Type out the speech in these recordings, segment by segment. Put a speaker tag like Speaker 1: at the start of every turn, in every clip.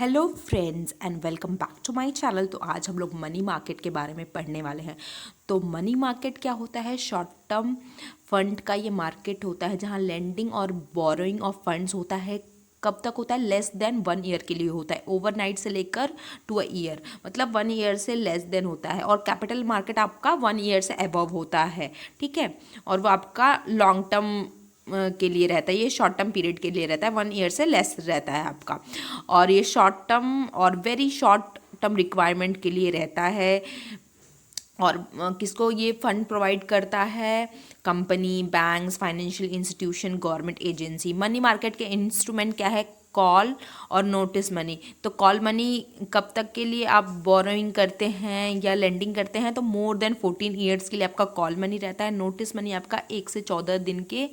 Speaker 1: Hello friends and welcome back to my channel. तो आज हम लोग मनी मार्केट के बारे में पढ़ने वाले हैं। तो मनी मार्केट क्या होता है? शॉर्ट टर्म फंड का ये मार्केट होता है जहाँ लेंडिंग और बोरोइंग ऑफ फंड्स होता है। कब तक होता है? लेस देन 1 ईयर के लिए होता है। ओवरनाइट से लेकर टू अ ईयर, मतलब 1 ईयर से लेस देन होता है। और कैपिटल मार्केट आपका 1 ईयर से अबव होता है, ठीक है। और वो आपका लॉन्ग टर्म के लिए रहता है, ये शॉर्ट टर्म पीरियड के लिए रहता है, 1 ईयर से लेस रहता है आपका। और ये शॉर्ट टर्म और वेरी शॉर्ट टर्म रिक्वायरमेंट के लिए रहता है। और किसको ये फंड प्रोवाइड करता है? Company, banks, financial institution, government agency. Money market के इंस्ट्रूमेंट क्या है? कॉल और नोटिस मनी। तो कॉल मनी कब तक के लिए आप बोरोइंग करते हैं या लेंडिंग करते हैं? तो मोर देन 14 ईयर्स के लिए आपका कॉल मनी रहता है। नोटिस मनी आपका 1 से 14 दिन के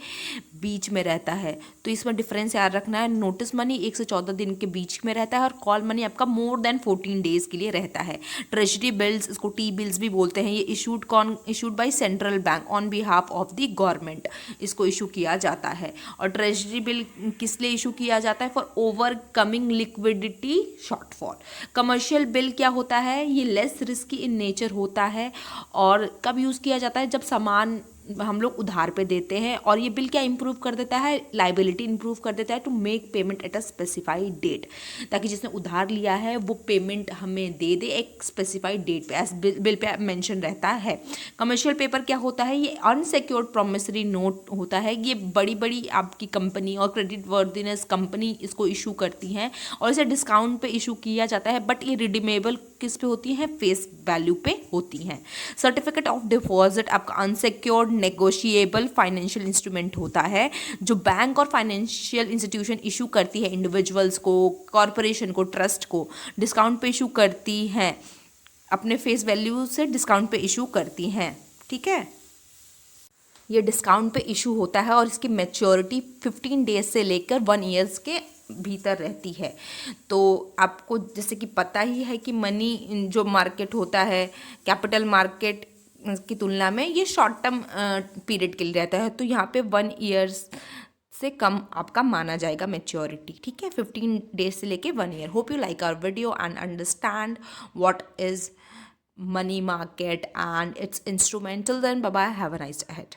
Speaker 1: बीच में रहता है। तो इसमें डिफरेंस याद रखना है। नोटिस मनी 1 से 14 दिन के बीच में रहता है और कॉल मनी आपका मोर देन 14 डेज के लिए रहता है। ट्रेजरी बिल्स, इसको टी बिल्स भी बोलते हैं, ये issued by central bank on behalf of the government, इसको इशू किया जाता है। और ट्रेजरी बिल किस लिए इशू किया जाता है? For overcoming liquidity shortfall. Commercial bill क्या होता है? ये लेस रिस्की इन नेचर होता है। और कब यूज़ किया जाता है? जब सामान हम लोग उधार पे देते हैं। और ये बिल क्या इंप्रूव कर देता है? लाइबिलिटी इंप्रूव कर देता है to make payment at a specified date, ताकि जिसने उधार लिया है वो पेमेंट हमें दे दे एक स्पेसिफाइड डेट पे, एज बिल पे मेंशन रहता है। कमर्शियल पेपर क्या होता है? ये अनसिक्योर्ड प्रोमिसरी नोट होता है। ये बड़ी बड़ी आपकी कंपनी और क्रेडिट वर्दिनेस कंपनी इसको इशू करती हैं और इसे डिस्काउंट पे इशू किया जाता है। बट ये रिडीमेबल किस पे होती हैं? फेस वैल्यू पे होती हैं। सर्टिफिकेट ऑफ डिपॉजिट आपका अनसिक्योर्ड नेगोशिएबल फाइनेंशियल इंस्ट्रूमेंट होता है जो बैंक और फाइनेंशियल इंस्टीट्यूशन इशू करती है इंडिविजुअल्स को, कॉरपोरेशन को, ट्रस्ट को, डिस्काउंट पे इशू करती हैं, अपने फेस वैल्यू से डिस्काउंट पे इशू करती हैं, ठीक है। ये डिस्काउंट पे इशू होता है और इसकी मैच्योरिटी 15 डेज से लेकर 1 ईयर्स के भीतर रहती है। तो आपको जैसे कि पता ही है कि मनी जो मार्केट होता है कैपिटल मार्केट की तुलना में ये शॉर्ट टर्म पीरियड के लिए रहता है। तो यहाँ पे 1 ईयर्स से कम आपका माना जाएगा मैच्योरिटी, ठीक है। 15 डेज से लेके 1 year. Hope you like our video and understand what is money market and its instrumental. Then bye bye, have a nice day ahead.